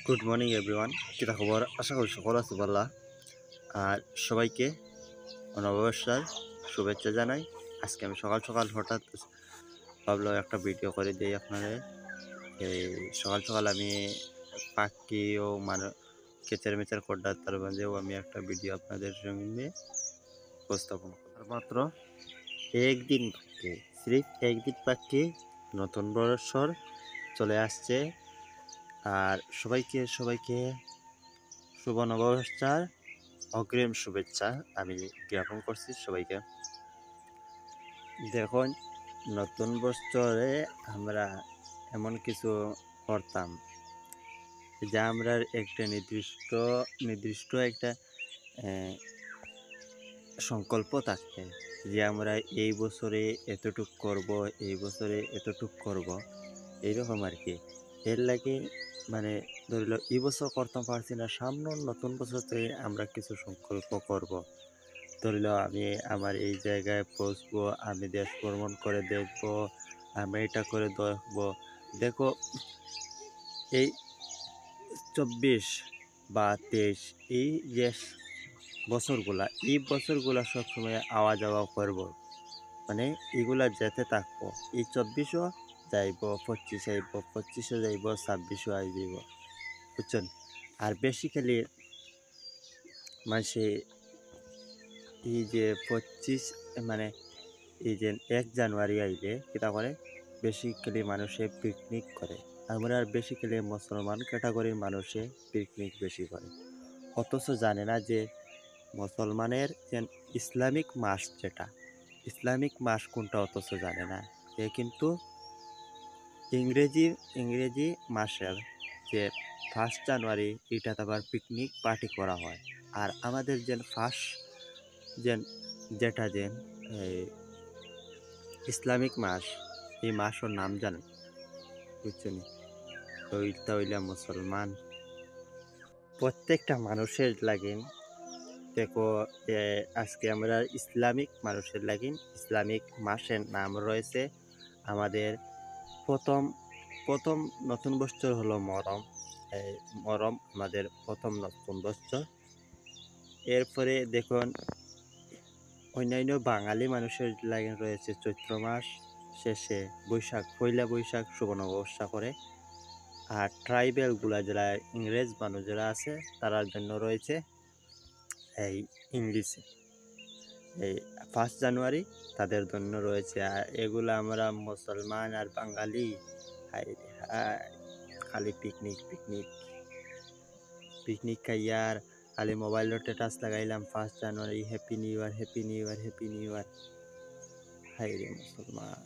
Good morning everyone, কিতা খবর? আশা করি সকল আছে ভালো। আর সবাইকে নববর্ষের শুভেচ্ছা জানাই। আজকে আমি সকাল সকাল হঠাৎ ভাবলাম একটা ভিডিও করে দিই আপনাদের। এই সকাল সকাল আমি পাখি ও কেচার মেচার করডার তার মাঝেও আমি একটা ভিডিও আপনাদের সঙ্গে উপস্থাপন করি। মাত্র একদিন বাকি, সির্ফ একদিন বাকি নতুন বৎসর চলে আসছে। আর সবাইকে সবাইকে শুভ নববর্ষের অগ্রিম শুভেচ্ছা আমি জ্ঞাপন করছি সবাইকে। দেখুন, নতুন বছরে আমরা এমন কিছু করতাম যা আমরা একটা নির্দিষ্ট নির্দিষ্ট একটা সংকল্প থাকতে, যে আমরা এই বছরে এতটুক করব, এই বছরে এতটুক করব, এইরকম আর কি। এর লাগে মানে ধরিল এই বছর করতে পারছি না, সামনে নতুন বছরতে আমরা কিছু সংকল্প করব। ধরিল আমি আমার এই জায়গায় পৌঁছবো, আমি দেশ ভ্রমণ করে দেখব, আমি এটা করে দেখবো। দেখো, এই 24 বা 23 এই যে বছরগুলা সবসময় আওয়া যাওয়া করব, মানে এগুলা যেতে থাকবো। এই 24ও যাইব, 25 আইব, 25ও যাইব, 26ও আইব, বুঝছেন? আর বেসিক্যালি মানুষে এই যে 25 মানে এই যে 1 জানুয়ারি আইলে কিতা করে, বেসিক্যালি মানুষে পিকনিক করে। আমরা বেসিক্যালি মুসলমান ক্যাটাগরির মানুষে পিকনিক বেশি করে, অথচ জানে না যে মুসলমানের যে ইসলামিক মাস, যেটা ইসলামিক মাস কোনটা অথচ জানে না। এ কিন্তু ইংরেজি মাসের যে 1 জানুয়ারি এটাতে আবার পিকনিক পার্টি করা হয়। আর আমাদের যে যেটা ইসলামিক মাস, এই মাসের নাম জানেন? বুঝছেন? তো এটা হইলা মুসলমান। প্রত্যেকটা মানুষের লাগিন দেখো, আজকে আমরা ইসলামিক মানুষের লাগিন ইসলামিক মাসের নাম রয়েছে। আমাদের প্রথম প্রথম নতুন বছর হলো মরম। মরম আমাদের প্রথম নতুন বছর। এরপরে দেখুন, অন্যান্য বাঙালি মানুষের লাগে রয়েছে চৈত্র মাস শেষে বৈশাখ, পয়লা বৈশাখ শুভ নববর্ষ করে। আর ট্রাইবেলগুলা যারা ইংরেজ মানুষ যারা আছে তার জন্য রয়েছে এই ইংলিশে এই 1 জানুয়ারি, তাদের জন্য রয়েছে। আর এগুলো আমরা মুসলমান আর বাঙালি হাই হাই, খালি পিকনিক পিকনিক পিকনিক খাইয়ার, খালি মোবাইল স্ট্যাটাস লাগাইলাম 1 জানুয়ারি, happy new year, happy new year, happy new year. হাই রে মুসলমান।